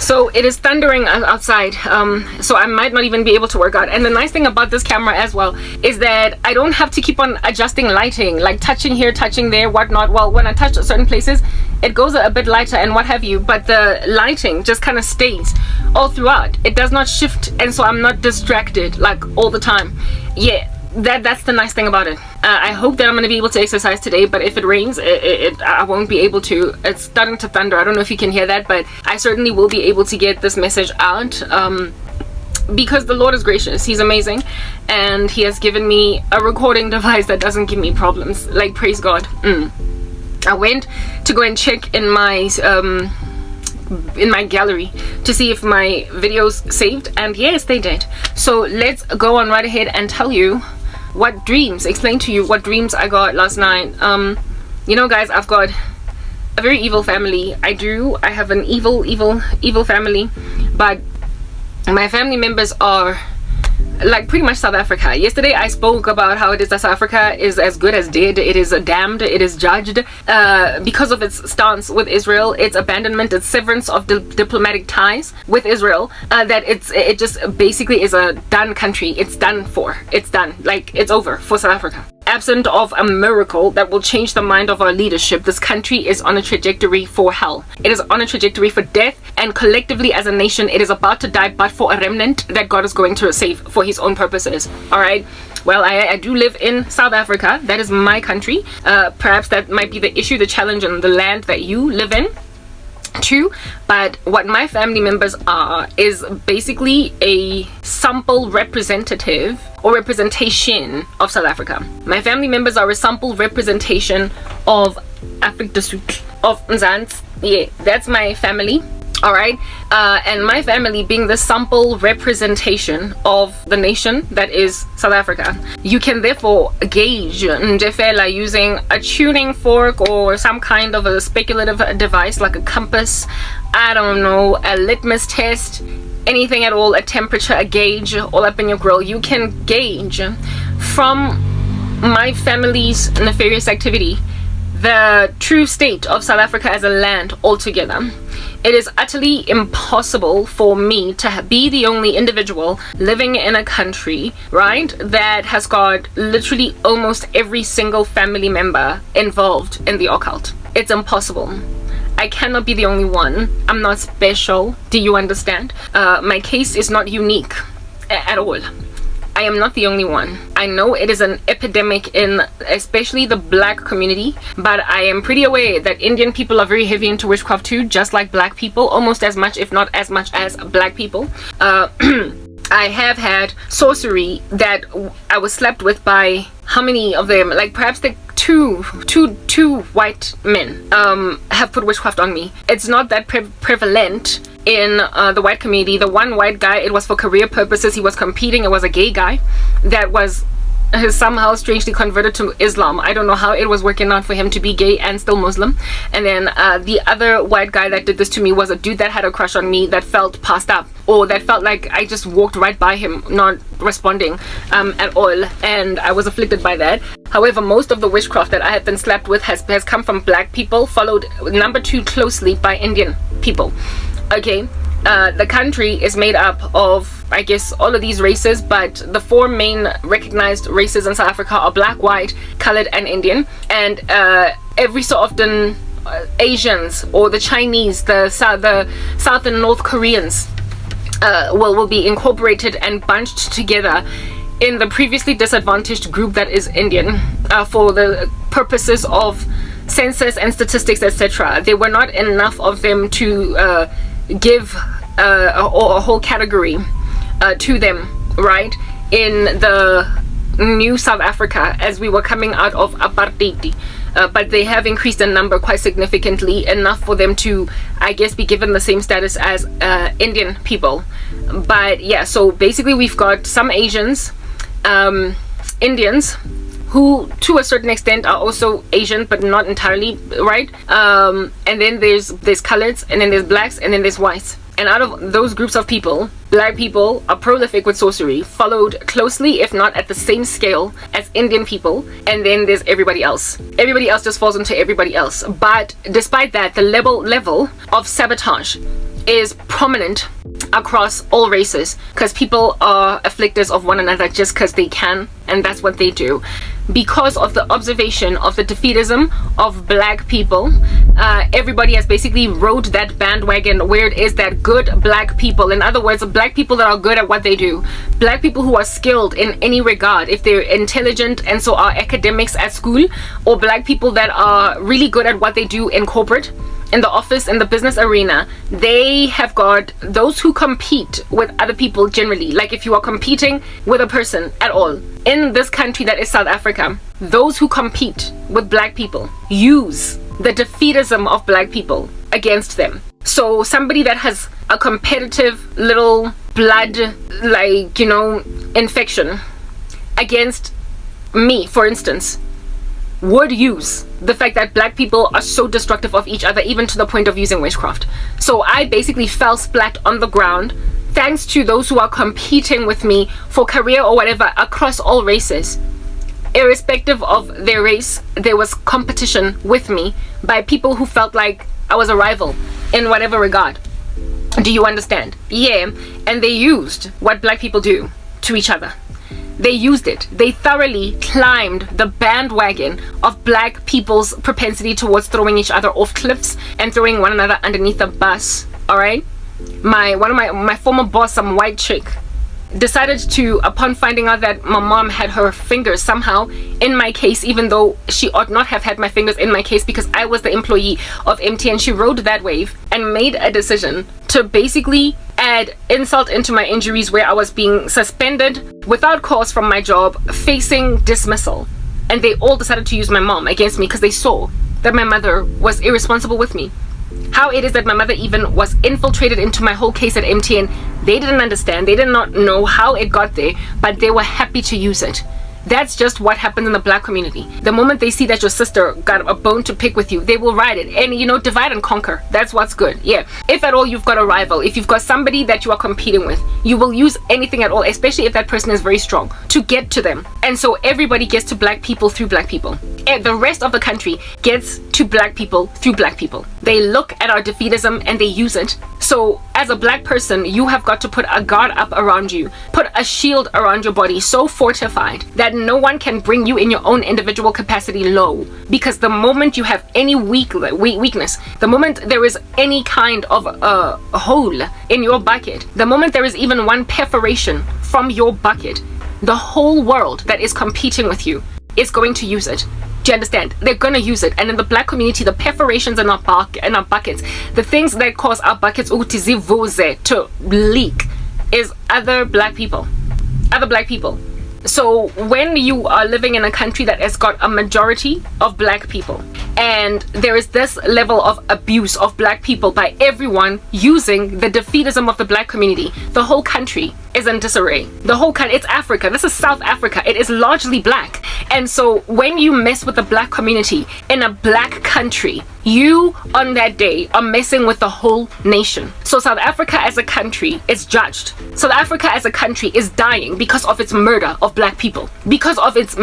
So it is thundering outside, so I might not even be able to work out. And the nice thing about this camera as well is that I don't have to keep on adjusting lighting, like touching here, touching there, whatnot. Well, when I touch certain places, it goes a bit lighter and what have you, but the lighting just kind of stays all throughout. It does not shift, and so I'm not distracted like all the time. Yeah, that's the nice thing about it. I hope that I'm going to be able to exercise today, but if it rains, I won't be able to. It's starting to thunder. I don't know if you can hear that, but I certainly will be able to get this message out, because the Lord is gracious. He's amazing, and he has given me a recording device that doesn't give me problems. Like, praise God. I went to go and check in my gallery to see if my videos saved, and yes, they did. So let's go on right ahead and tell you explain to you what dreams I got last night. You know, guys, I've got a very evil family. I have an evil family, but my family members are like pretty much South Africa. Yesterday I spoke about how it is that South Africa is as good as dead. It is damned, it is judged because of its stance with Israel, its abandonment, its severance of diplomatic ties with Israel, that it just basically is a done country. It's done for. It's done. Like, it's over for South Africa. Absent of a miracle that will change the mind of our leadership, this country is on a trajectory for hell. It is on a trajectory for death, and collectively as a nation, it is about to die, but for a remnant that God is going to save for his own purposes. All right. Well, I do live in South Africa. That is my country. Perhaps that might be the issue, the challenge in the land that you live in too. But what my family members are is basically a sample representative or representation of South Africa. My family members are a sample representation of Afrika du Sud, of Mzansi. Yeah, that's my family. All right, and my family being the sample representation of the nation that is South Africa. You can therefore gauge Njefela using a tuning fork or some kind of a speculative device like a compass, I don't know, a litmus test, anything at all, a temperature, a gauge, all up in your grill. You can gauge from my family's nefarious activity the true state of South Africa as a land altogether. It is utterly impossible for me to be the only individual living in a country, right, that has got literally almost every single family member involved in the occult. It's impossible. I cannot be the only one. I'm not special. Do you understand? My case is not unique at all. I am not the only one. I know it is an epidemic in especially the black community, but I am pretty aware that Indian people are very heavy into witchcraft too, just like black people, almost as much, if not as much as black people. I have had sorcery that I was slept with by how many of them? Like perhaps the two white men have put witchcraft on me. It's not that prevalent in the white community. The one white guy, it was for career purposes. He was competing. It was a gay guy that was somehow strangely converted to Islam. I don't know how it was working out for him to be gay and still Muslim. And then the other white guy that did this to me was a dude that had a crush on me, that felt passed up, or that felt like I just walked right by him, not responding at all, and I was afflicted by that. However, most of the witchcraft that I have been slapped with has come from black people, followed number 2 closely by Indian people. Okay, the country is made up of, I guess, all of these races, but the 4 main recognized races in South Africa are black, white, colored, and Indian. And every so often, Asians or the Chinese, the South and North Koreans will be incorporated and bunched together in the previously disadvantaged group that is Indian for the purposes of census and statistics, etc. There were not enough of them to give a whole category to them, right, in the new South Africa as we were coming out of apartheid. But they have increased in number quite significantly, enough for them to, I guess, be given the same status as Indian people. But yeah, so basically we've got some Asians, Indians, who to a certain extent are also Asian but not entirely, right? And then there's coloreds, and then there's blacks, and then there's whites. And out of those groups of people, black people are prolific with sorcery, followed closely, if not at the same scale, as Indian people. And then there's everybody else. Everybody else just falls into everybody else. But despite that, the level of sabotage is prominent across all races, because people are afflictors of one another just because they can, and that's what they do. Because of the observation of the defeatism of black people, everybody has basically rode that bandwagon where it is that good black people, in other words, black people that are good at what they do, black people who are skilled in any regard, if they're intelligent and so are academics at school, or black people that are really good at what they do in corporate, in the office, in the business arena, they have got those who compete with other people generally. Like if you are competing with a person at all in this country that is South Africa, those who compete with black people use the defeatism of black people against them. So somebody that has a competitive little blood, like, you know, infection against me, for instance, would use the fact that black people are so destructive of each other, even to the point of using witchcraft. So I basically fell splat on the ground thanks to those who are competing with me for career or whatever across all races. Irrespective of their race, there was competition with me by people who felt like I was a rival in whatever regard. Do you understand? Yeah. And they used what black people do to each other. They used it. They thoroughly climbed the bandwagon of black people's propensity towards throwing each other off cliffs and throwing one another underneath a bus. All right. One of my former boss, some white chick, decided to, upon finding out that my mom had her fingers somehow in my case, even though she ought not have had my fingers in my case because I was the employee of MTN, she rode that wave and made a decision to basically add insult into my injuries, where I was being suspended without cause from my job, facing dismissal. And they all decided to use my mom against me because they saw that my mother was irresponsible with me. How it is that my mother even was infiltrated into my whole case at MTN, they didn't understand. They did not know how it got there, but they were happy to use it. That's just what happens in the black community. The moment they see that your sister got a bone to pick with you, they will ride it and, you know, divide and conquer. That's what's good. Yeah. If at all you've got a rival, if you've got somebody that you are competing with, you will use anything at all, especially if that person is very strong, to get to them. And so everybody gets to black people through black people. And the rest of the country gets to black people through black people. They look at our defeatism and they use it. So as a black person, you have got to put a guard up around you, put a shield around your body so fortified that no one can bring you in your own individual capacity low. Because the moment you have any weakness, the moment there is any kind of a hole in your bucket, the moment there is even one perforation from your bucket, the whole world that is competing with you is going to use it. Do you understand? They're gonna use it. And in the black community, the perforations in our buckets, the things that cause our buckets to leak, is other black people. So when you are living in a country that has got a majority of black people, and there is this level of abuse of black people by everyone using the defeatism of the black community, the whole country is in disarray. The whole country, it's Africa. This is South Africa. It is largely black. And so when you mess with the black community in a black country, you on that day are messing with the whole nation. So South Africa as a country is judged. South Africa as a country is dying because of its murder of black people, because of its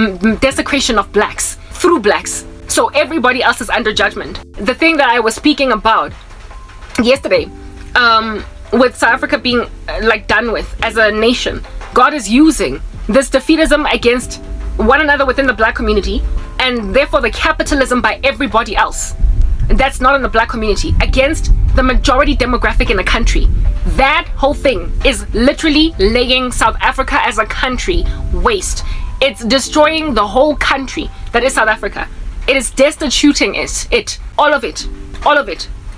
desecration of blacks through blacks. So everybody else is under judgment. The thing that I was speaking about yesterday, with South Africa being like done with as a nation, God is using this defeatism against one another within the black community, and therefore the capitalism by everybody else that's not in the black community against the majority demographic in the country. That whole thing is literally laying South Africa as a country waste. It's destroying the whole country that is South Africa. It is destituting it, all of it.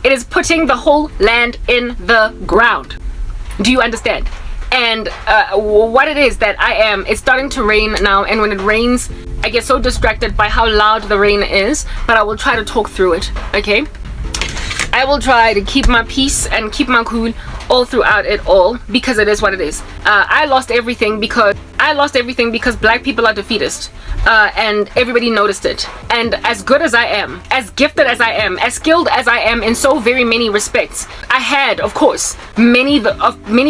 It is putting the whole land in the ground. Do you understand? And what it is that I am, it's starting to rain now, and when it rains, I get so distracted by how loud the rain is, but I will try to talk through it, okay? I will try to keep my peace and keep my cool all throughout it all, because it is what it is. I lost everything because black people are defeatist, and everybody noticed it. And as good as I am, as gifted as I am, as skilled as I am in so very many respects, I had, of course, many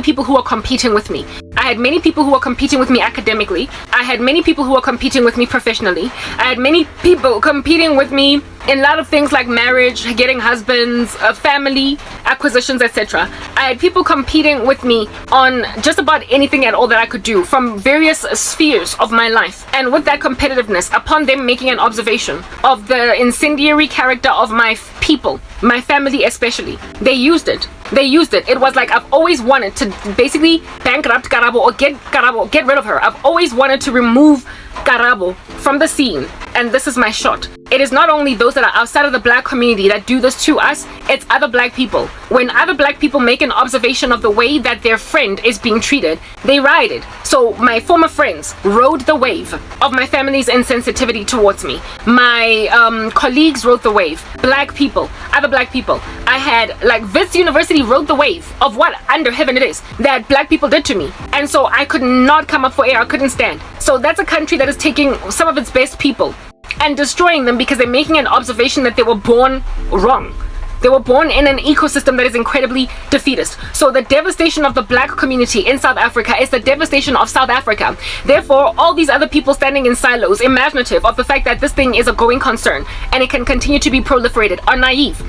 people who are competing with me. I I had many people who were competing with me academically. I had many people who were competing with me professionally. I had many people competing with me in a lot of things like marriage, getting husbands, family, acquisitions, etc. I had people competing with me on just about anything at all that I could do from various spheres of my life. And with that competitiveness, upon them making an observation of the incendiary character of my people, my family especially, they used it. It was like I've always wanted to basically bankrupt Karabo or get rid of her. I've always wanted to remove Karabo from the scene, and this is my shot. It is not only those that are outside of the black community that do this to us, it's other black people. When other black people make an observation of the way that their friend is being treated, they ride it. So my former friends rode the wave of my family's insensitivity towards me. My colleagues rode the wave. Black people, other black people. I had, like, Wits University rode the wave of what under heaven it is that black people did to me. And so I could not come up for air. I couldn't stand. So that's a country that is taking some of its best people and destroying them because they're making an observation that they were born wrong. They were born in an ecosystem that is incredibly defeatist. So the devastation of the black community in South Africa is the devastation of South Africa. Therefore, all these other people standing in silos, imaginative of the fact that this thing is a going concern and it can continue to be proliferated, are naive.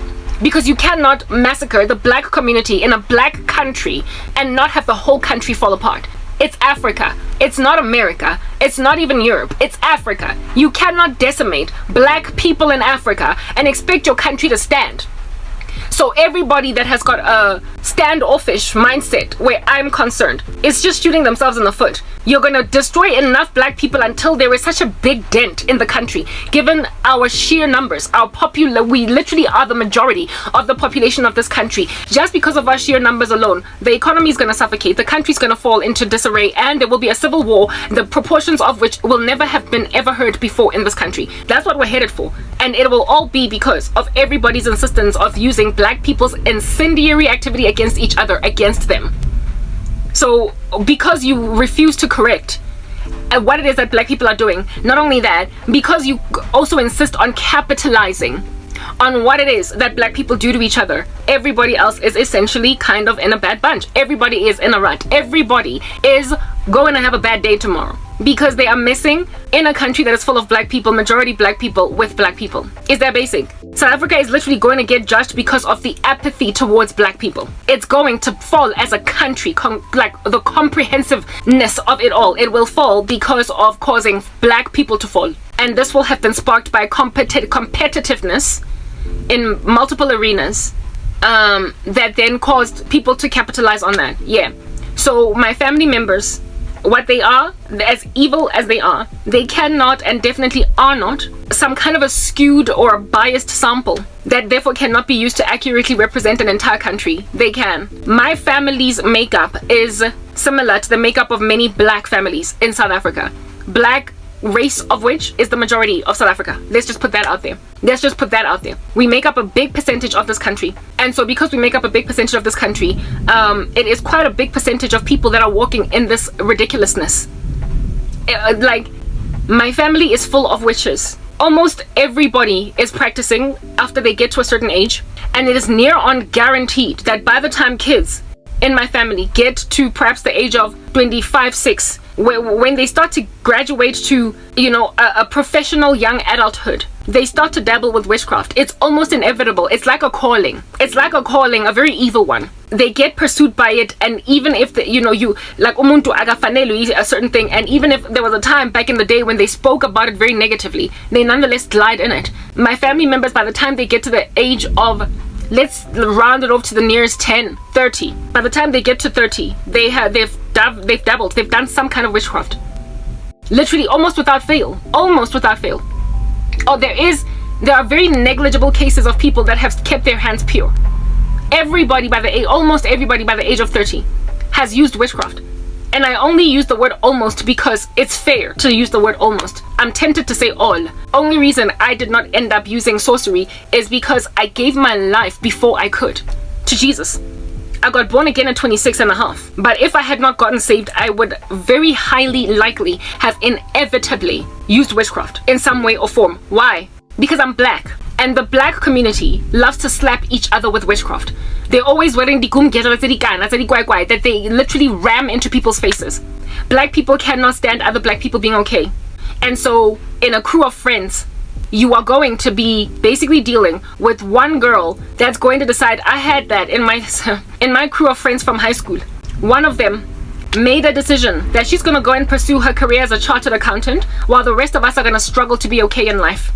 Because you cannot massacre the black community in a black country and not have the whole country fall apart. It's Africa. It's not America. It's not even Europe. It's Africa. You cannot decimate black people in Africa and expect your country to stand. So everybody that has got a standoffish mindset where I'm concerned is just shooting themselves in the foot. You're going to destroy enough black people until there is such a big dent in the country. Given our sheer numbers, we literally are the majority of the population of this country. Just because of our sheer numbers alone, the economy is going to suffocate, the country's going to fall into disarray, and there will be a civil war, the proportions of which will never have been ever heard before in this country. That's what we're headed for. And it will all be because of everybody's insistence of using black people's incendiary activity against each other, against them. So because you refuse to correct what it is that black people are doing, not only that, because you also insist on capitalizing on what it is that black people do to each other, everybody else is essentially kind of in a bad bunch. Everybody is in a rut. Everybody is going to have a bad day tomorrow because they are missing in a country that is full of black people, majority black people with black people. Is that basic? South Africa is literally going to get judged because of the apathy towards black people. It's going to fall as a country, like the comprehensiveness of it all. It will fall because of causing black people to fall. And this will have been sparked by competitiveness in multiple arenas that then caused people to capitalize on that. Yeah. So my family members, what they are, as evil as they are, they cannot and definitely are not some kind of a skewed or a biased sample that therefore cannot be used to accurately represent an entire country. They can. My family's makeup is similar to the makeup of many black families in South Africa. Black race of which is the majority of South Africa. Let's just put that out there. We make up a big percentage of this country, and so because we make up a big percentage of this country, it is quite a big percentage of people that are walking in this ridiculousness. Like, my family is full of witches. Almost everybody is practicing after they get to a certain age, and it is near on guaranteed that by the time kids in my family get to perhaps the age of 25, 6, when they start to graduate to, a professional young adulthood, they start to dabble with witchcraft. It's almost inevitable. It's like a calling. A very evil one. They get pursued by it, and even if you like umuntu agafanelwe a certain thing, and even if there was a time back in the day when they spoke about it very negatively, they nonetheless glide in it. My family members, by the time they get to the age of, let's round it off to the nearest 10, 30. By the time they get to 30, they've dabbled, they've done some kind of witchcraft. Literally almost without fail. Oh, there are very negligible cases of people that have kept their hands pure. Almost everybody by the age of 30 has used witchcraft. And I only use the word almost because it's fair to use the word almost. I'm tempted to say all. Only reason I did not end up using sorcery is because I gave my life before I could to Jesus. I got born again at 26 and a half. But if I had not gotten saved, I would very highly likely have inevitably used witchcraft in some way or form. Why? Because I'm black. And the black community loves to slap each other with witchcraft. They're always wearing that they literally ram into people's faces. Black people cannot stand other black people being okay. And so in a crew of friends, you are going to be basically dealing with one girl that's going to decide. I had that in my crew of friends from high school. One of them made a decision that she's going to go and pursue her career as a chartered accountant, while the rest of us are going to struggle to be okay in life.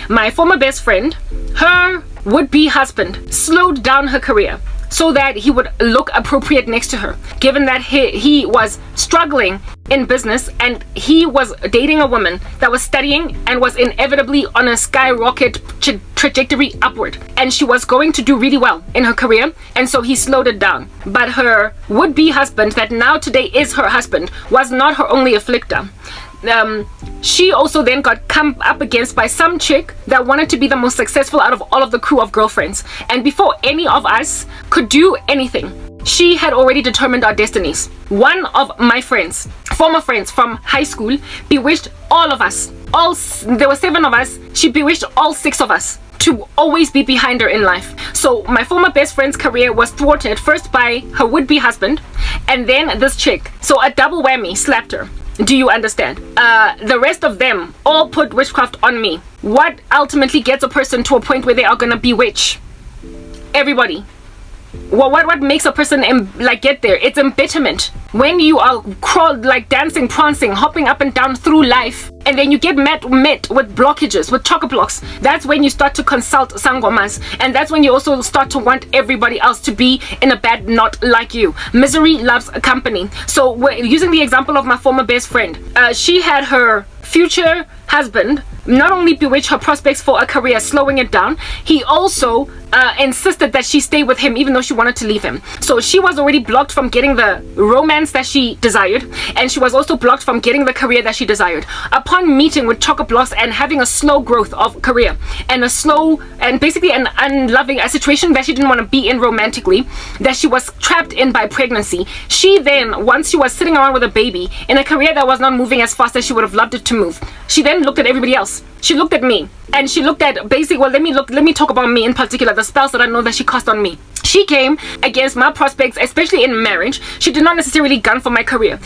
My former best friend, her would-be husband, slowed down her career so that he would look appropriate next to her, given that he was struggling in business and he was dating a woman that was studying and was inevitably on a skyrocket trajectory upward, and she was going to do really well in her career, and so he slowed it down. But her would-be husband, that now today is her husband, was not her only afflictor. She also then got come up against by some chick that wanted to be the most successful out of all of the crew of girlfriends, and before any of us could do anything, she had already determined our destinies. One of my friends, former friends from high school, bewitched all of us. There were 7 of us. She bewitched all 6 of us to always be behind her in life. So my former best friend's career was thwarted first by her would-be husband and then this chick. So a double whammy slapped her. Do you understand? The rest of them all put witchcraft on me. What ultimately gets a person to a point where they are gonna bewitch everybody? What makes a person get there? It's embitterment. When you are dancing, prancing, hopping up and down through life, and then you get met with blockages, with chock-a-blocks, that's when you start to consult sangomas, and that's when you also start to want everybody else to be in a bad knot like you. Misery loves a company. So we're using the example of my former best friend. She had her future husband not only bewitch her prospects for a career, slowing it down, he also insisted that she stay with him even though she wanted to leave him. So she was already blocked from getting the romance that she desired, and she was also blocked from getting the career that she desired. Upon meeting with chock-a-blocks and having a slow growth of career and a slow and basically an unloving a situation that she didn't want to be in romantically, that she was trapped in by pregnancy, she then, once she was sitting around with a baby in a career that was not moving as fast as she would have loved it to move, she then looked at everybody else. She looked at me, and she looked at let me talk about me in particular, the spells that I know that she cast on me. She came against my prospects, especially in marriage. She did not necessarily gun for my career.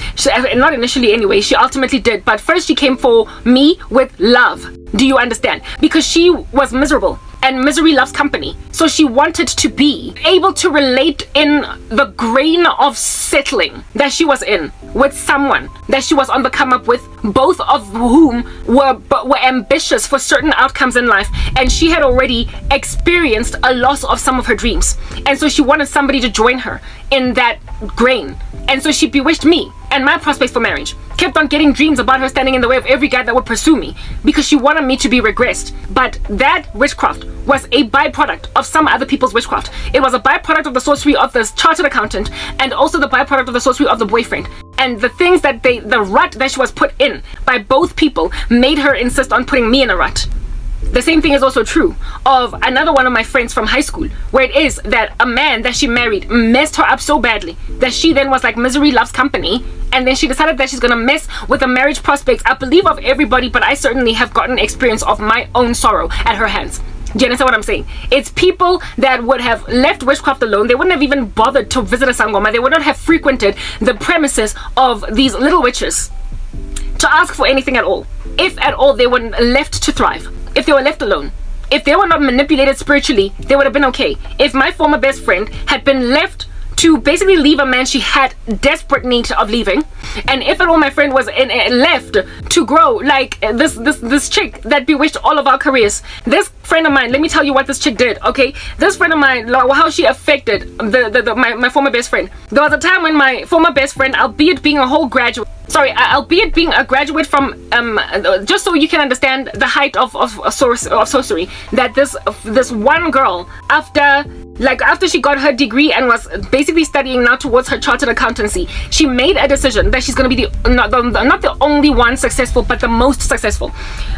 Not initially anyway, she ultimately did. But first she came for me with love. Do you understand? Because she was miserable. And misery loves company. So she wanted to be able to relate in the grain of settling that she was in with someone that she was on the come up with, both of whom were ambitious for certain outcomes in life. And she had already experienced a loss of some of her dreams. And so she wanted somebody to join her in that grain. And so she bewitched me and my prospects for marriage. Kept on getting dreams about her standing in the way of every guy that would pursue me because she wanted me to be regressed. But that witchcraft was a byproduct of some other people's witchcraft. It was a byproduct of the sorcery of this chartered accountant and also the byproduct of the sorcery of the boyfriend. And the things that the rut that she was put in by both people made her insist on putting me in a rut. The same thing is also true of another one of my friends from high school, where it is that a man that she married messed her up so badly that she then was like, misery loves company, and then she decided that she's gonna mess with the marriage prospects, I believe, of everybody, but I certainly have gotten experience of my own sorrow at her hands. Do you understand what I'm saying? It's people that would have left witchcraft alone. They wouldn't have even bothered to visit a sangoma. They would not have frequented the premises of these little witches to ask for anything at all. If at all they were left to thrive. If they were left alone, if they were not manipulated spiritually, they would have been okay. If my former best friend had been left to basically leave a man she had desperate need of leaving, and if at all my friend was left to grow like this chick that bewitched all of our careers. This friend of mine, let me tell you what this chick did, okay? This friend of mine, how she affected my former best friend. There was a time when my former best friend, albeit being a graduate from just so you can understand the height of sorcery, that this one girl, after she got her degree and was basically studying now towards her chartered accountancy, she made a decision that she's going to be not the only one successful, but the most successful.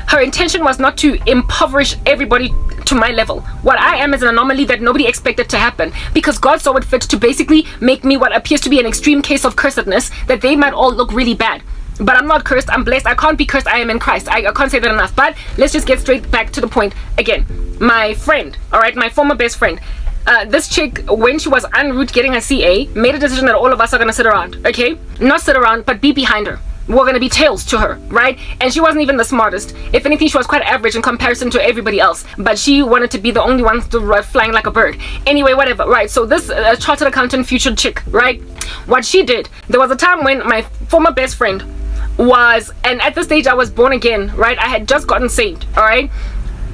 Her intention was not to impoverish everybody to my level. What I am is an anomaly that nobody expected to happen, because God saw it fit to basically make me what appears to be an extreme case of cursedness, that they might all look really bad. but I'm not cursed. I'm blessed. I can't be cursed. I am in Christ. I can't say that enough. But let's just get straight back to the point again. My friend, all right, my former best friend, this chick, when she was en route getting her CA, made a decision that all of us are going to sit around, okay? Not sit around, but be behind her. We're going to be tails to her, right? And she wasn't even the smartest. If anything, she was quite average in comparison to everybody else. But she wanted to be the only one to flying like a bird. Anyway, whatever, right? So this chartered accountant future chick, right? What she did, there was a time when my former best friend was, and at this stage I was born again, right? I had just gotten saved, all right?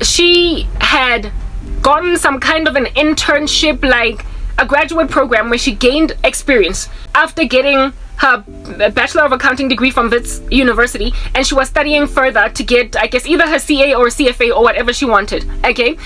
She had gotten some kind of an internship, like a graduate program where she gained experience after getting her Bachelor of Accounting degree from Wits University, and she was studying further to get, I guess, either her CA or CFA or whatever she wanted, okay?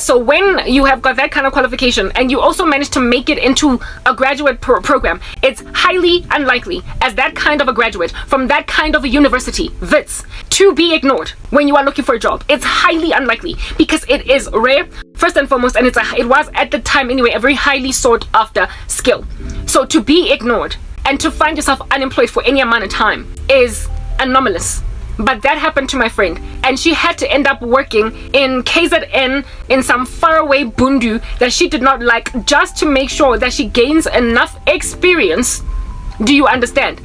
So when you have got that kind of qualification and you also managed to make it into a graduate program, it's highly unlikely as that kind of a graduate from that kind of a university, Wits, to be ignored when you are looking for a job. It's highly unlikely because it is rare, first and foremost, and it was at the time anyway a very highly sought after skill. So to be ignored and to find yourself unemployed for any amount of time is anomalous. But that happened to my friend, and she had to end up working in KZN in some faraway bundu that she did not like, just to make sure that she gains enough experience, do you understand,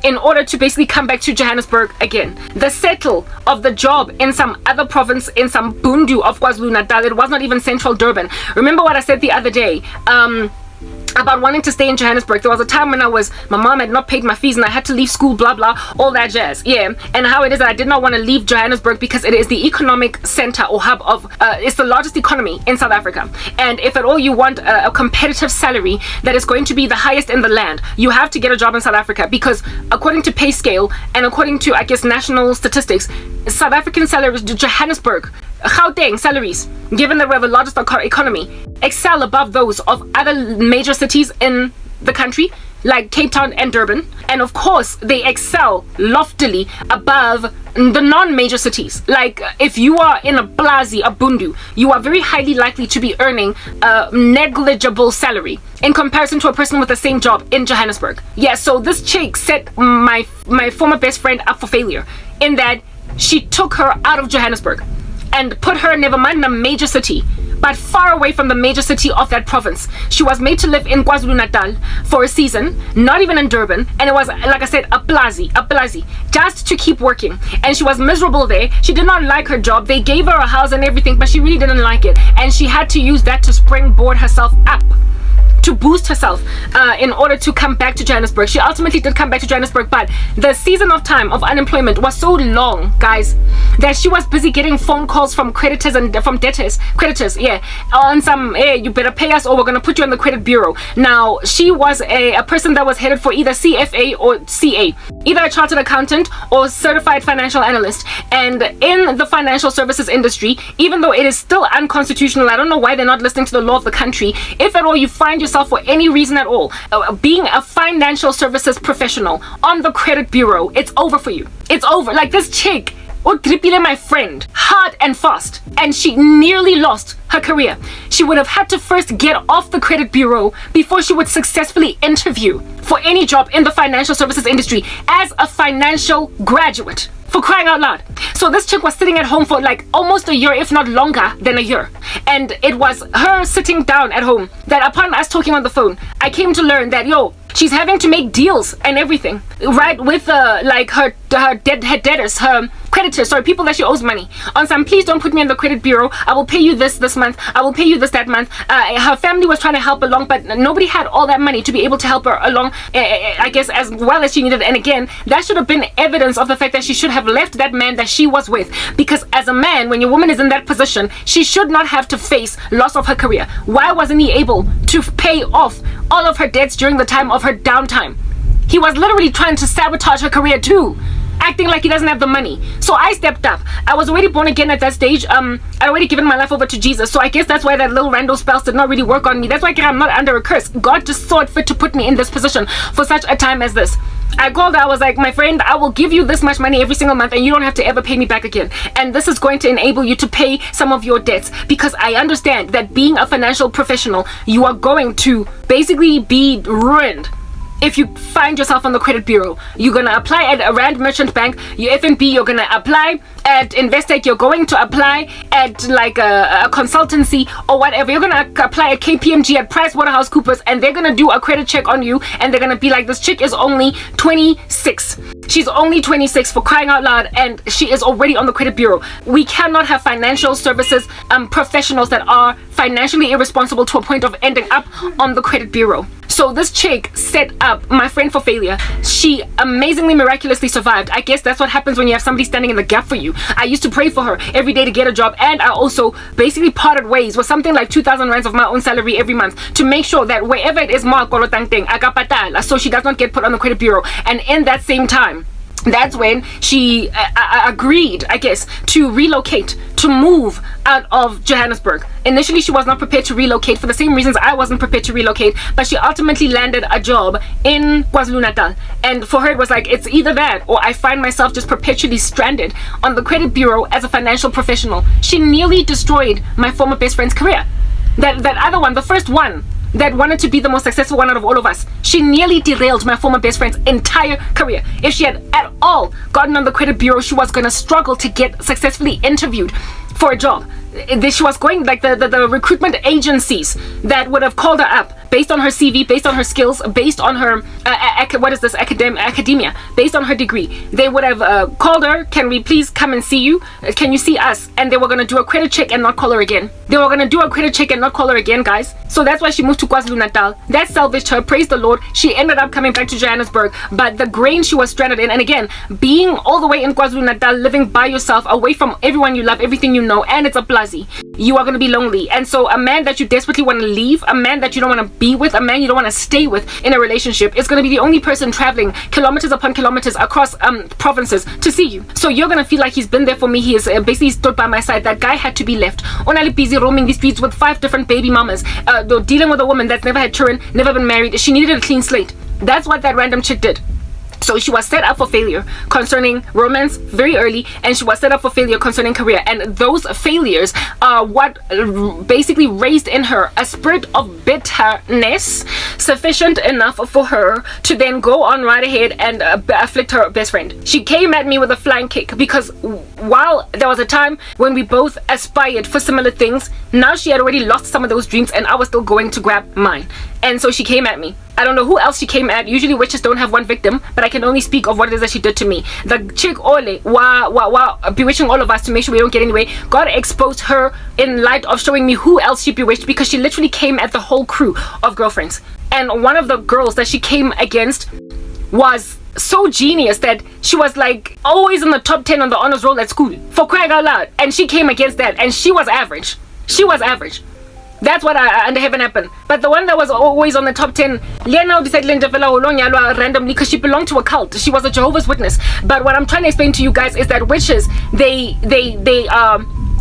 in order to basically come back to Johannesburg again. The settle of the job in some other province, in some bundu of KwaZulu-Natal, it was not even central Durban. Remember what I said the other day, about wanting to stay in Johannesburg. There was a time when my mom had not paid my fees and I had to leave school, blah blah, all that jazz, yeah. And how it is that I did not want to leave Johannesburg because it is the economic center or hub of it's the largest economy in South Africa, and if at all you want a competitive salary that is going to be the highest in the land, you have to get a job in South Africa, because according to pay scale and according to, I guess, national statistics, South African salaries, Johannesburg, Gauteng salaries, given that we have the largest economy, excel above those of other major cities in the country like Cape Town and Durban, and of course they excel loftily above the non-major cities. Like if you are in a Plazi, a Bundu, you are very highly likely to be earning a negligible salary in comparison to a person with the same job in Johannesburg. Yeah, so this chick set my former best friend up for failure in that she took her out of Johannesburg and put her, never mind in a major city, but far away from the major city of that province. She was made to live in KwaZulu-Natal for a season, not even in Durban, and it was, like I said, a plazi, just to keep working. And she was miserable there. She did not like her job. They gave her a house and everything, but she really didn't like it, and she had to use that to springboard herself up, to boost herself in order to come back to Johannesburg. She ultimately did come back to Johannesburg, but the season of time of unemployment was so long, guys, that she was busy getting phone calls from creditors and from creditors, yeah, on some, hey, you better pay us or we're gonna put you on the credit bureau. Now, she was a person that was headed for either CFA or CA, either a chartered accountant or certified financial analyst. And in the financial services industry, even though it is still unconstitutional, I don't know why they're not listening to the law of the country, if at all you find yourself for any reason at all being a financial services professional on the credit bureau, it's over for you. It's over. Like this chick, my friend, hard and fast, and she nearly lost her career. She would have had to first get off the credit bureau before she would successfully interview for any job in the financial services industry as a financial graduate. For crying out loud. So this chick was sitting at home for like almost a year, if not longer than a year. And it was her sitting down at home that upon us talking on the phone, I came to learn that, she's having to make deals and everything, right, with like her debtors, her creditors, sorry, people that she owes money on some, please don't put me in the credit bureau, I will pay you this month, I will pay you this that month. Her family was trying to help along, but nobody had all that money to be able to help her along, I guess, as well as she needed. And again, that should have been evidence of the fact that she should have left that man that she was with, because as a man, when your woman is in that position, she should not have to face loss of her career. Why wasn't he able to pay off all of her debts during the time of her downtime? He was literally trying to sabotage her career too, acting like he doesn't have the money. So I stepped up. I was already born again at that stage. I'd already given my life over to Jesus. So I guess that's why that little rando spells did not really work on me. That's why I'm not under a curse. God just saw it fit to put me in this position for such a time as this. I called her, I was like, my friend, I will give you this much money every single month and you don't have to ever pay me back again. And this is going to enable you to pay some of your debts, because I understand that being a financial professional, you are going to basically be ruined if you find yourself on the credit bureau. You're gonna apply at a Rand Merchant Bank, your FNB, you're gonna apply at Investec, you're going to apply at like a consultancy or whatever. You're gonna apply at KPMG, at PricewaterhouseCoopers, and they're gonna do a credit check on you, and they're gonna be like, this chick is only 26. She's only 26, for crying out loud, and she is already on the credit bureau. We cannot have financial services professionals that are financially irresponsible to a point of ending up on the credit bureau. So this chick set up my friend for failure. She amazingly, miraculously survived. I guess that's what happens when you have somebody standing in the gap for you. I used to pray for her every day to get a job, and I also basically parted ways with something like 2,000 rands of my own salary every month to make sure that wherever it is marked agapatala, so she does not get put on the credit bureau. And in that same time, that's when she agreed, I guess, to relocate, to move out of Johannesburg. Initially, she was not prepared to relocate for the same reasons I wasn't prepared to relocate, but she ultimately landed a job in KwaZulu-Natal. And for her, it was like, it's either that or I find myself just perpetually stranded on the credit bureau as a financial professional. She nearly destroyed my former best friend's career. That other one, the first one, that wanted to be the most successful one out of all of us, she nearly derailed my former best friend's entire career. If she had at all gotten on the credit bureau, she was gonna struggle to get successfully interviewed for a job. She was going like the recruitment agencies that would have called her up based on her CV, based on her skills, based on her academia, based on her degree. They would have called her, can we please come and see you? Can you see us? And they were going to do a credit check and not call her again. They were going to do a credit check and not call her again, guys. So that's why she moved to KwaZulu-Natal. That salvaged her, praise the Lord. She ended up coming back to Johannesburg, but the grain she was stranded in, and again, being all the way in KwaZulu-Natal, living by yourself, away from everyone you love, everything you know, and it's a blazi, you are going to be lonely. And so a man that you desperately want to leave, a man that you don't want to be with, a man you don't want to stay with in a relationship, is going to be the only person traveling kilometers upon kilometers across provinces to see you. So you're going to feel like he's been there for me, he is basically stood by my side. That guy had to be left. Only busy roaming the streets with 5 different baby mamas, dealing with a woman that's never had children, never been married. She needed a clean slate. That's what that random chick did. So she was set up for failure concerning romance very early, and she was set up for failure concerning career. And those failures are what basically raised in her a spirit of bitterness sufficient enough for her to then go on right ahead and afflict her best friend. She came at me with a flying kick because while there was a time when we both aspired for similar things, now she had already lost some of those dreams and I was still going to grab mine. And so she came at me. I don't know who else she came at. Usually witches don't have one victim, but I can only speak of what it is that she did to me. The chick Ole bewitching all of us to make sure we don't get anywhere. God exposed her in light of showing me who else she bewitched, because she literally came at the whole crew of girlfriends. And one of the girls that she came against was so genius that she was like always in the top 10 on the honors roll at school, for crying out loud. And she came against that, and she was average. She was average. That's what under heaven happened. But the one that was always on the top 10, Lena decided randomly because she belonged to a cult. She was a Jehovah's Witness. But what I'm trying to explain to you guys is that witches, they are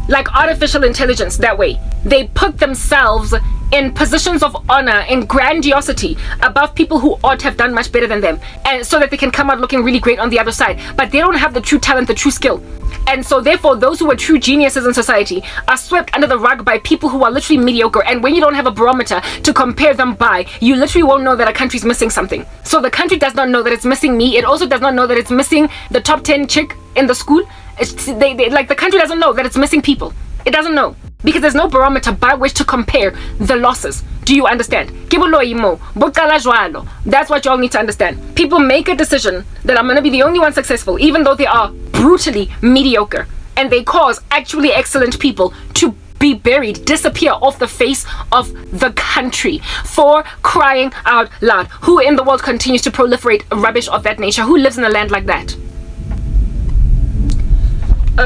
like artificial intelligence that way. They put themselves in positions of honor, in grandiosity, above people who ought to have done much better than them, and so that they can come out looking really great on the other side. But they don't have the true talent, the true skill. And so therefore those who are true geniuses in society are swept under the rug by people who are literally mediocre. And when you don't have a barometer to compare them by, you literally won't know that a country's missing something. So the country does not know that it's missing me. It also does not know that it's missing the top 10 chick in the school. The country doesn't know that it's missing people. It doesn't know, because there's no barometer by which to compare the losses. Do you understand? That's what y'all need to understand. People make a decision that I'm going to be the only one successful, even though they are brutally mediocre, and they cause actually excellent people to be buried, disappear off the face of the country. For crying out loud. Who in the world continues to proliferate rubbish of that nature? Who lives in a land like that?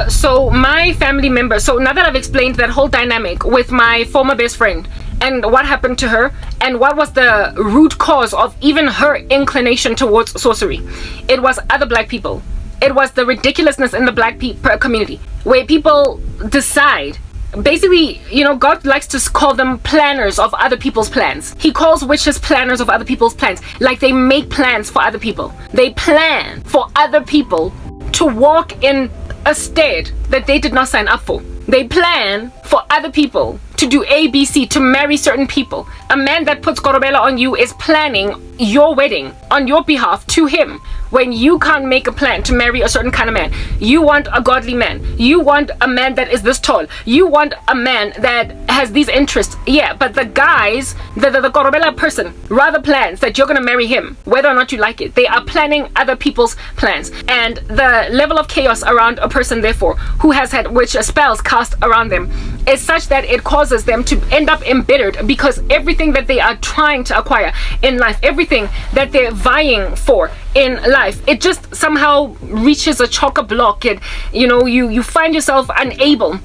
So my family member, so now that I've explained that whole dynamic with my former best friend and what happened to her and what was the root cause of even her inclination towards sorcery, it was other black people. It was the ridiculousness in the black community, where people decide, basically, you know, God likes to call them planners of other people's plans. He calls witches planners of other people's plans. Like, they make plans for other people. They plan for other people to walk in a stead that they did not sign up for. They plan for other people to do A, B, C, to marry certain people. A man that puts korobela on you is planning your wedding on your behalf to him, when you can't make a plan to marry a certain kind of man. You want a godly man. You want a man that is this tall. You want a man that has these interests. Yeah, but the guys, the korobela person rather plans that you're going to marry him, whether or not you like it. They are planning other people's plans. And the level of chaos around a person, therefore, who has had witch spells cast around them, is such that it causes them to end up embittered, because everything that they are trying to acquire in life, everything that they're vying for in life, it just somehow reaches a chock-a-block. You find yourself unable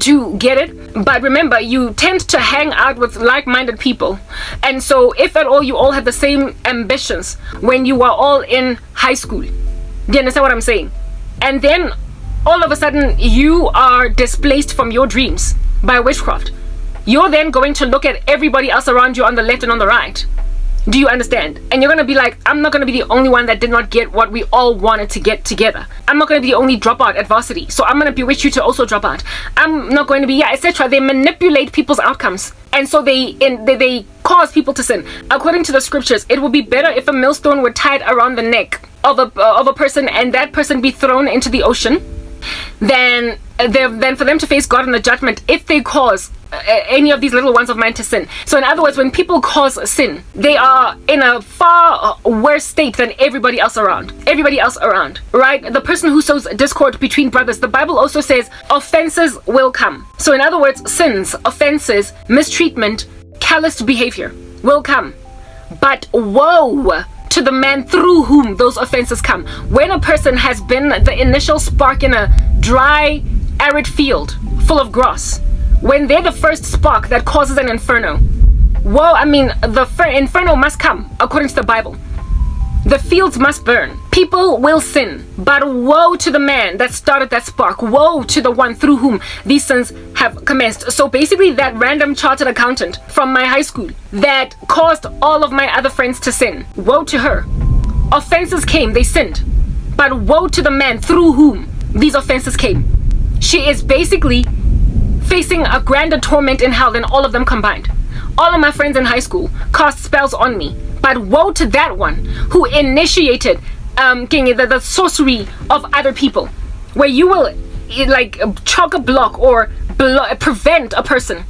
to get it. But remember, you tend to hang out with like-minded people, and so if at all you all had the same ambitions when you were all in high school. Do you understand what I'm saying? And then all of a sudden you are displaced from your dreams by witchcraft. You're then going to look at everybody else around you on the left and on the right. Do you understand? And you're going to be like, I'm not going to be the only one that did not get what we all wanted to get together. I'm not going to be the only dropout at varsity, so I'm going to bewitch you to also drop out. I'm not going to be, etc. They manipulate people's outcomes, and so they cause people to sin. According to the scriptures, it would be better if a millstone were tied around the neck of a person and that person be thrown into the ocean than for them to face God in the judgment if they cause any of these little ones of mine to sin. So in other words, when people cause sin, they are in a far worse state than everybody else around, right? The person who sows discord between brothers, the Bible also says offenses will come. So in other words, sins, offenses, mistreatment, calloused behavior will come. But woe to the man through whom those offenses come. When a person has been the initial spark in a dry, arid field full of grass, when they're the first spark that causes an inferno, the inferno must come according to the Bible. The fields must burn. People will sin, but woe to the man that started that spark. Woe to the one through whom these sins have commenced. So basically, that random chartered accountant from my high school that caused all of my other friends to sin, woe to her. Offenses came, they sinned, but woe to the man through whom these offenses came. She is basically facing a grander torment in hell than all of them combined. All of my friends in high school cast spells on me, but woe to that one who initiated the sorcery of other people, where you will chock a block or prevent a person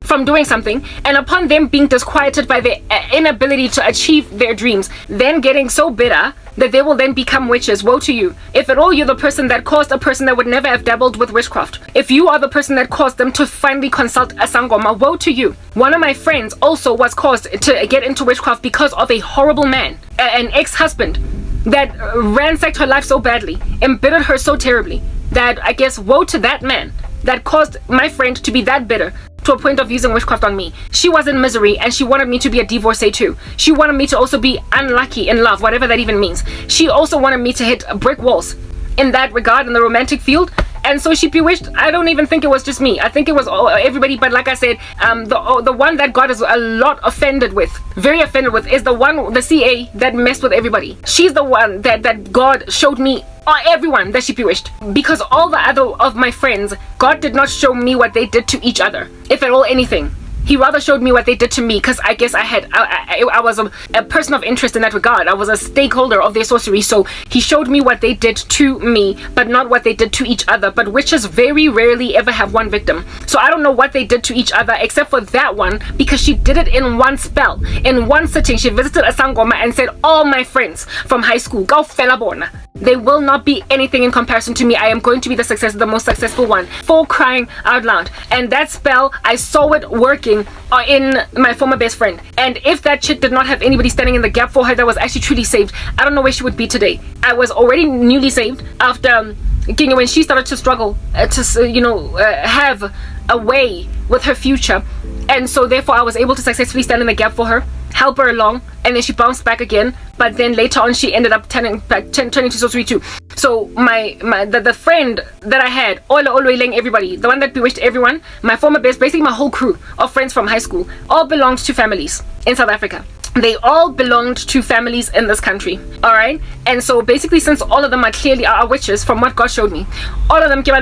from doing something, and upon them being disquieted by their inability to achieve their dreams, then getting so bitter that they will then become witches. Woe to you. If at all you're the person that caused a person that would never have dabbled with witchcraft, if you are the person that caused them to finally consult a sangoma, woe to you. One of my friends also was caused to get into witchcraft because of a horrible man, an ex-husband that ransacked her life so badly, embittered her so terribly, that I guess woe to that man that caused my friend to be that bitter to a point of using witchcraft on me. She was in misery and she wanted me to be a divorcee too. She wanted me to also be unlucky in love, whatever that even means. She also wanted me to hit brick walls in that regard, in the romantic field. And so she bewitched. I don't even think it was just me. I think it was everybody. But like I said, the one that God is a lot offended with, very offended with, is the CA that messed with everybody. She's the one that God showed me everyone that she bewitched, because all the other of my friends, God did not show me what they did to each other, if at all anything. He rather showed me what they did to me, because I guess I was a person of interest in that regard. I was a stakeholder of their sorcery, so he showed me what they did to me, but not what they did to each other. But witches very rarely ever have one victim, so I don't know what they did to each other, except for that one, because she did it in one spell, in one sitting. She visited a sangoma and said, all my friends from high school, go fela bona. They will not be anything in comparison to me. I am going to be the most successful one, for crying out loud. And that spell, I saw it working in my former best friend. And if that chick did not have anybody standing in the gap for her that was actually truly saved, I don't know where she would be today. I was already newly saved after when she started to struggle to have a way with her future, and so therefore I was able to successfully stand in the gap for her, help her along, and then she bounced back again. But then later on she ended up turning to sorcery too. So the friend that I had, everybody, the one that bewitched everyone, my former best, basically my whole crew of friends from high school, all belonged to families in South Africa. They all belonged to families in this country, all right? And so basically, since all of them are clearly are witches, from what God showed me, all of them, do you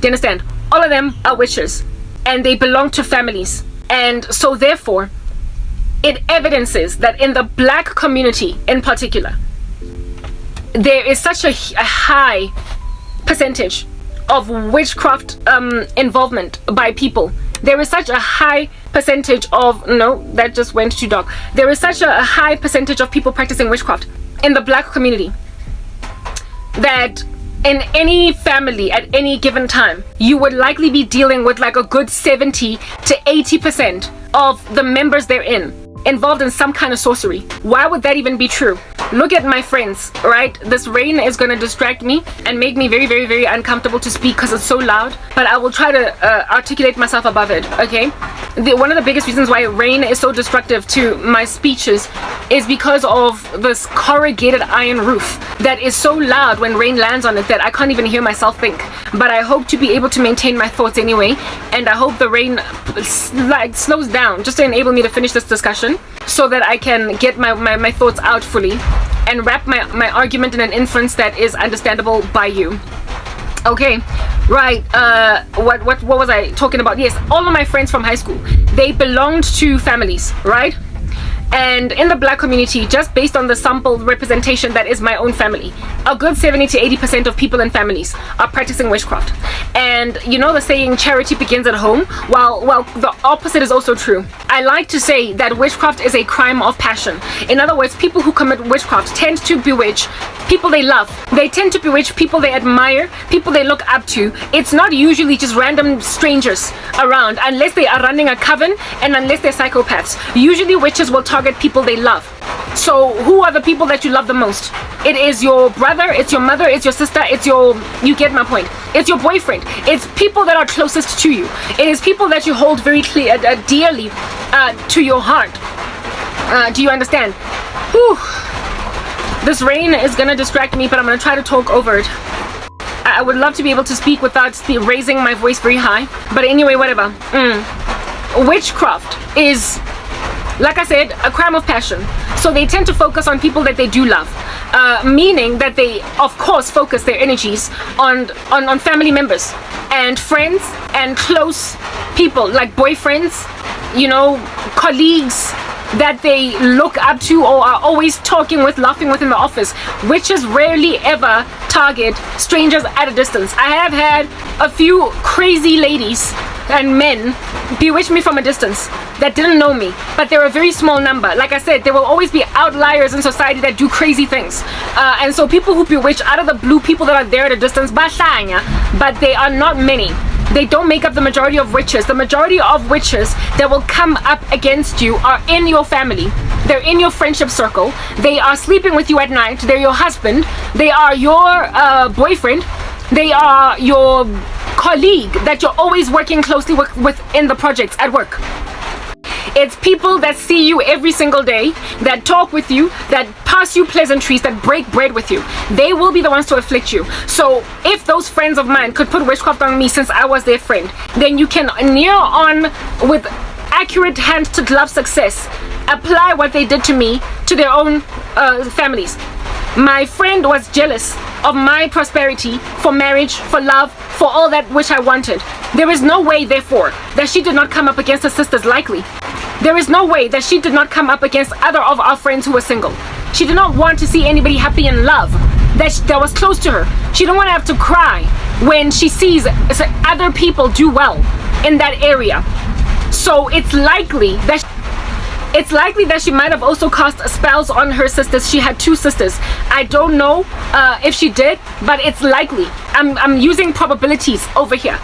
understand? All of them are witches, and they belong to families. And so therefore, it evidences that in the black community in particular, there is such a high percentage of witchcraft involvement by people. There is such a high percentage of, no, that just went too dark. There is such a high percentage of people practicing witchcraft in the black community that in any family at any given time, you would likely be dealing with like a good 70 to 80% of the members therein involved in some kind of sorcery. Why would that even be true? Look at my friends, right? This rain is going to distract me and make me very, very, very uncomfortable to speak because it's so loud, but I will try to articulate myself above it, okay? One of the biggest reasons why rain is so destructive to my speeches is because of this corrugated iron roof that is so loud when rain lands on it that I can't even hear myself think. But I hope to be able to maintain my thoughts anyway, and I hope the rain slows down just to enable me to finish this discussion so that I can get my thoughts out fully and wrap my argument in an inference that is understandable by you. Okay, right, what was I talking about? Yes, all of my friends from high school, they belonged to families, right? And in the black community, just based on the sample representation that is my own family, a good 70 to 80% of people in families are practicing witchcraft. And you know the saying, charity begins at home? Well, the opposite is also true. I like to say that witchcraft is a crime of passion. In other words, people who commit witchcraft tend to bewitch people they love. They tend to bewitch people they admire, people they look up to. It's not usually just random strangers around, unless they are running a coven and unless they're psychopaths. Usually witches will target people they love. So who are the people that you love the most? It is your brother, it's your mother, it's your sister, it's your, you get my point, it's your boyfriend. It's people that are closest to you. It is people that you hold very dearly to your heart. Do you understand? Whew. This rain is gonna distract me, but I'm gonna try to talk over it. I would love to be able to speak without raising my voice very high, but anyway, whatever. Witchcraft is, like I said, a crime of passion. So they tend to focus on people that they do love, meaning that they, of course, focus their energies on family members and friends and close people like boyfriends, you know, colleagues that they look up to or are always talking with, laughing with in the office. Witches rarely ever target strangers at a distance. I have had a few crazy ladies and men bewitch me from a distance that didn't know me, but they're a very small number. Like I said, there will always be outliers in society that do crazy things, and so people who bewitch out of the blue, people that are there at a distance, but they are not many. They don't make up the majority of witches. The majority of witches that will come up against you are in your family. They're in your friendship circle. They are sleeping with you at night. They're your husband. They are your boyfriend. They are your colleague that you're always working closely with in the projects at work. It's people that see you every single day, that talk with you, that pass you pleasantries, that break bread with you. They will be the ones to afflict you. So if those friends of mine could put witchcraft on me since I was their friend, then you can near on with accurate hand to glove success apply what they did to me to their own families. My friend was jealous of my prosperity, for marriage, for love, for all that which I wanted. There is no way, therefore, that she did not come up against her sisters likely. There is no way that she did not come up against other of our friends who were single. She did not want to see anybody happy in love that was close to her. She didn't want to have to cry when she sees other people do well in that area. So it's likely that she might have also cast spells on her sisters. She had two sisters. I don't know if she did, but it's likely. I'm using probabilities over here.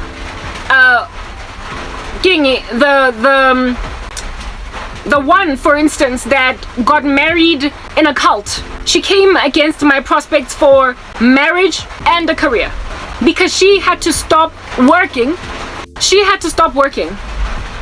The one, for instance, that got married in a cult, she came against my prospects for marriage and a career because she had to stop working. She had to stop working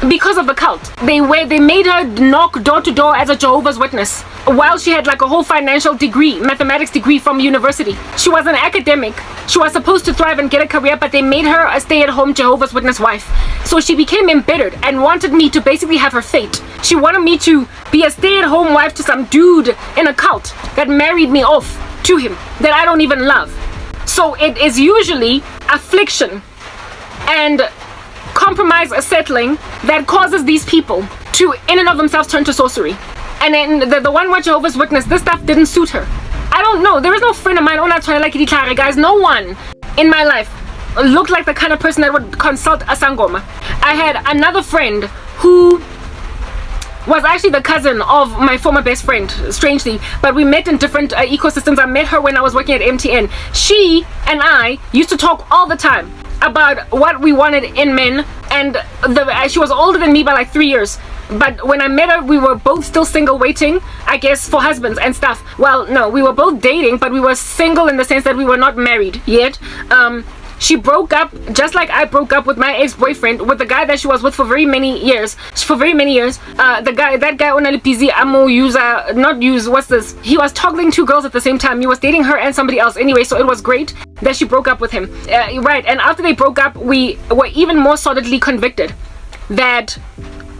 because of the cult. They made her knock door to door as a Jehovah's Witness while she had like a whole financial degree, mathematics degree from university. She was an academic. She was supposed to thrive and get a career, but they made her a stay-at-home Jehovah's Witness wife. So she became embittered and wanted me to basically have her fate. She wanted me to be a stay-at-home wife to some dude in a cult that married me off to him that I don't even love. So it is usually affliction and compromise settling that causes these people to in and of themselves turn to sorcery. And then the one with Jehovah's Witness, this stuff didn't suit her. I don't know. There is no friend of mine, guys. No one in my life looked like the kind of person that would consult a sangoma. I had another friend who was actually the cousin of my former best friend, strangely, but we met in different ecosystems. I met her when I was working at MTN. She and I used to talk all the time about what we wanted in men, and she was older than me by like 3 years. But when I met her, we were both still single, waiting, I guess, for husbands and stuff. Well, no, we were both dating, but we were single in the sense that we were not married yet. She broke up just like I broke up with my ex-boyfriend, with the guy that she was with for very many years. That guy only busy ammo user, not use, what's this? He was toggling 2 girls at the same time. He was dating her and somebody else anyway, so it was great that she broke up with him. Right, and after they broke up, we were even more solidly convicted that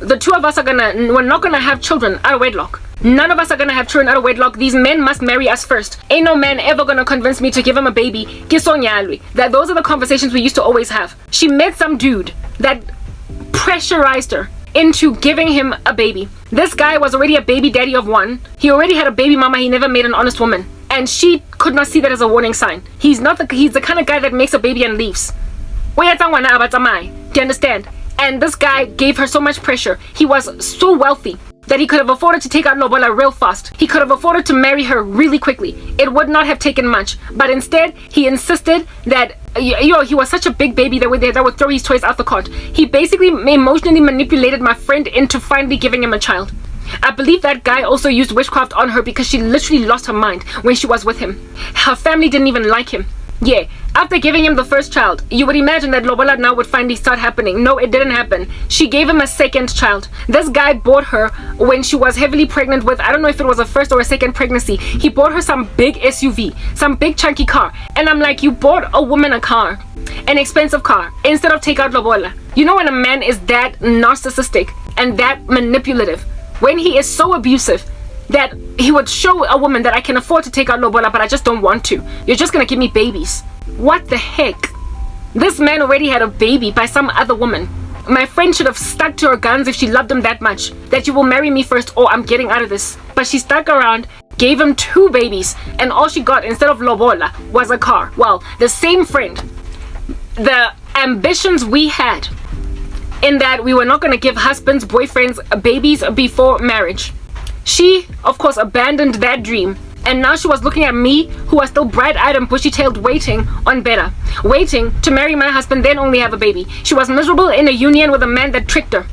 the two of us we're not gonna have children out of wedlock. None of us are gonna have children out of wedlock. These men must marry us first. Ain't no man ever gonna convince me to give him a baby. Those are the conversations we used to always have. She met some dude that pressurized her into giving him a baby. This guy was already a baby daddy of 1. He already had a baby mama. He never made an honest woman, and she could not see that as a warning sign. He's the kind of guy that makes a baby and leaves. Do you understand? And this guy gave her so much pressure. He was so wealthy that he could have afforded to take out Lobola real fast. He could have afforded to marry her really quickly. It would not have taken much. But instead, he insisted that, he was such a big baby that would throw his toys out the cot. He basically emotionally manipulated my friend into finally giving him a child. I believe that guy also used witchcraft on her because she literally lost her mind when she was with him. Her family didn't even like him. Yeah, after giving him the first child, you would imagine that Lobola now would finally start happening. No, it didn't happen. She gave him a second child. This guy bought her when she was heavily pregnant with, I don't know if it was a first or a second pregnancy. He bought her some big SUV, some big chunky car. And I'm like, you bought a woman a car, an expensive car, instead of take out Lobola. You know when a man is that narcissistic and that manipulative, when he is so abusive, that he would show a woman that I can afford to take out Lobola, but I just don't want to. You're just gonna give me babies. What the heck? This man already had a baby by some other woman. My friend should have stuck to her guns if she loved him that much, that you will marry me first or I'm getting out of this. But she stuck around, gave him 2 babies, and all she got instead of Lobola was a car. Well, the same friend, the ambitions we had in that we were not gonna give husbands, boyfriends, babies before marriage. She, of course, abandoned that dream, and now she was looking at me, who was still bright-eyed and bushy-tailed, waiting on better, waiting to marry my husband, then only have a baby. She was miserable in a union with a man that tricked her,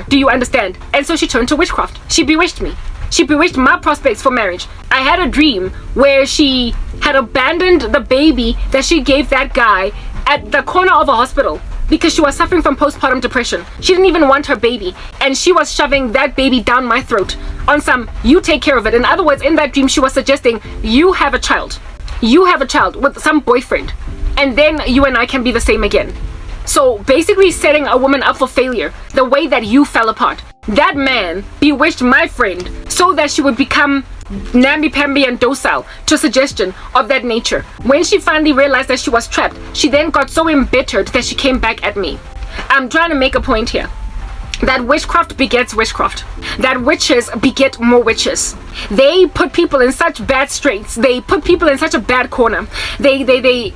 do you understand? And so she turned to witchcraft. She bewitched me. She bewitched my prospects for marriage. I had a dream where she had abandoned the baby that she gave that guy at the corner of a hospital, because she was suffering from postpartum depression. She didn't even want her baby, and she was shoving that baby down my throat on some, you take care of it. In other words, in that dream, she was suggesting, you have a child with some boyfriend, and then you and I can be the same again. So basically setting a woman up for failure, the way that you fell apart. That man bewitched my friend so that she would become namby-pamby and docile to suggestion of that nature. When she finally realized that she was trapped, she then got so embittered that she came back at me. I'm trying to make a point here. That witchcraft begets witchcraft. That witches beget more witches. They put people in such bad straits. They put people in such a bad corner. They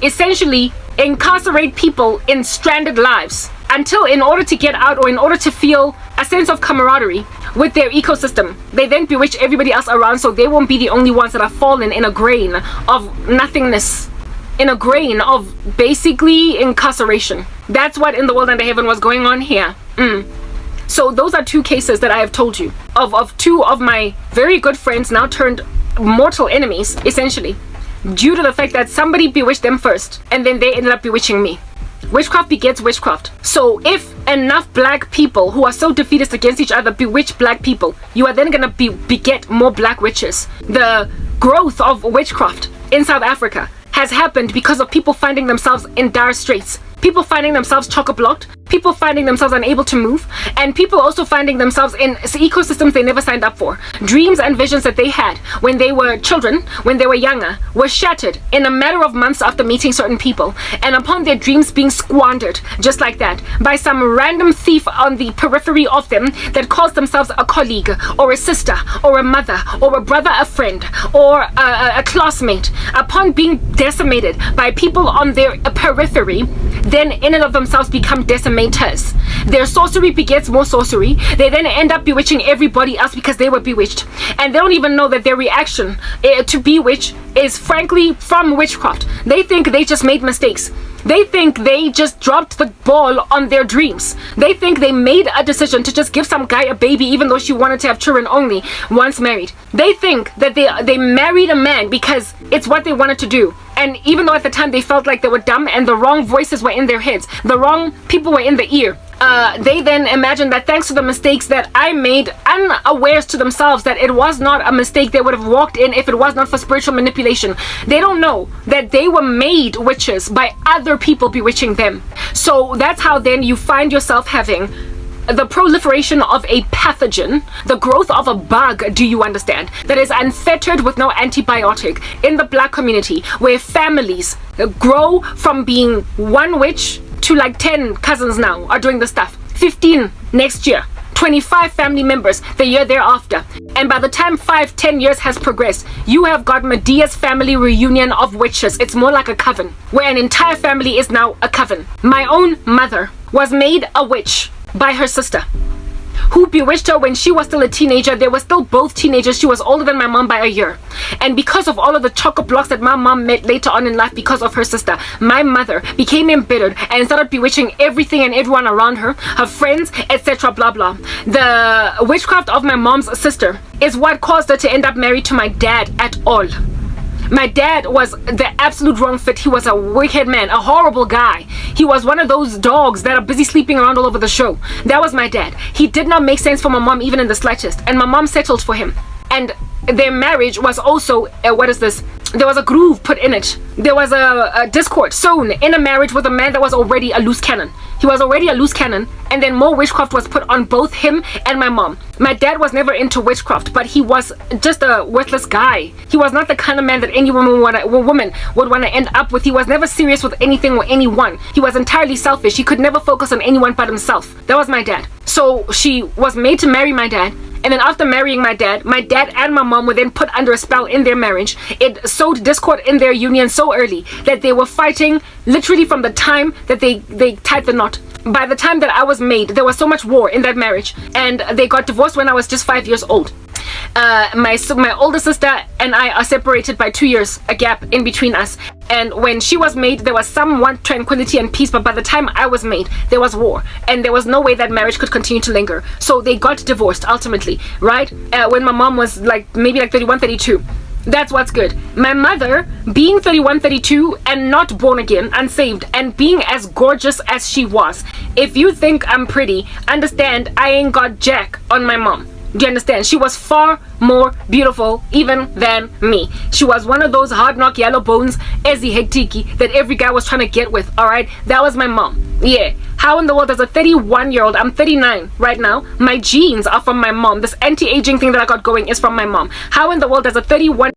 essentially incarcerate people in stranded lives until, in order to get out or in order to feel a sense of camaraderie with their ecosystem, they then bewitch everybody else around so they won't be the only ones that are fallen in a grain of nothingness, in a grain of basically incarceration. That's what In the World Under Heaven was going on here. So those are 2 cases that I have told you of 2 of my very good friends now turned mortal enemies, essentially, due to the fact that somebody bewitched them first and then they ended up bewitching me. Witchcraft begets witchcraft. So if enough black people who are so defeatist against each other bewitch black people, you are then gonna beget more black witches. The growth of witchcraft in South Africa has happened because of people finding themselves in dire straits. People finding themselves chock-a-blocked, people finding themselves unable to move, and people also finding themselves in ecosystems they never signed up for. Dreams and visions that they had when they were children, when they were younger, were shattered in a matter of months after meeting certain people, and upon their dreams being squandered just like that by some random thief on the periphery of them that calls themselves a colleague or a sister or a mother or a brother, a friend, or a classmate. Upon being decimated by people on their periphery, then in and of themselves become decimators. Their sorcery begets more sorcery. They then end up bewitching everybody else because they were bewitched, and they don't even know that their reaction to bewitch is frankly from witchcraft. They think they just made mistakes. They think they just dropped the ball on their dreams. They think they made a decision to just give some guy a baby even though she wanted to have children only once married. They think that they married a man because it's what they wanted to do. And even though at the time they felt like they were dumb and the wrong voices were in their heads, the wrong people were in the ear, they then imagined that thanks to the mistakes that I made, unawares to themselves that it was not a mistake they would have walked in if it was not for spiritual manipulation. They don't know that they were made witches by other people bewitching them. So that's how then you find yourself having the proliferation of a pathogen, the growth of a bug, do you understand, that is unfettered with no antibiotic in the black community, where families grow from being one witch to like 10 cousins now are doing the stuff, 15 next year, 25 family members the year thereafter. And by the time 5-10 years has progressed, you have got Medea's family reunion of witches. It's more like a coven, where an entire family is now a coven. My own mother was made a witch by her sister, who bewitched her when she was still a teenager. They were still both teenagers. She was older than my mom by a year. And because of all of the chocolate blocks that my mom met later on in life because of her sister, my mother became embittered and started bewitching everything and everyone around her, her friends, etc. blah blah. The witchcraft of my mom's sister is what caused her to end up married to my dad at all. My dad was the absolute wrong fit. He was a wicked man, a horrible guy. He was one of those dogs that are busy sleeping around all over the show. That was my dad. He did not make sense for my mom even in the slightest, and my mom settled for him. And their marriage was also there was a groove put in it. There was a discord sown in a marriage with a man that was already a loose cannon. He was already a loose cannon, and then more witchcraft was put on both him and my mom. My dad was never into witchcraft, but he was just a worthless guy. He was not the kind of man that any woman would want to end up with. He was never serious with anything or anyone. He was entirely selfish. He could never focus on anyone but himself. That was my dad. So she was made to marry my dad. And then after marrying my dad and my mom were then put under a spell in their marriage. It sowed discord in their union so early that they were fighting literally from the time that they tied the knot. By the time that I was made, there was so much war in that marriage, and they got divorced when I was just 5 years old. My older sister and I are separated by 2 years, a gap in between us. And when she was made, there was somewhat tranquility and peace, but by the time I was made, there was war, and there was no way that marriage could continue to linger. So they got divorced ultimately, right? When my mom was maybe 31, 32. That's what's good. My mother, being 31, 32 and not born again, unsaved, and being as gorgeous as she was. If you think I'm pretty, understand I ain't got jack on my mom. Do you understand? She was far more beautiful even than me. She was one of those hard knock yellow bones, Ezi Hectiki, that every guy was trying to get with, alright? That was my mom. Yeah. How in the world does a 31-year-old, I'm 39 right now, my genes are from my mom. This anti-aging thing that I got going is from my mom. How in the world does a 31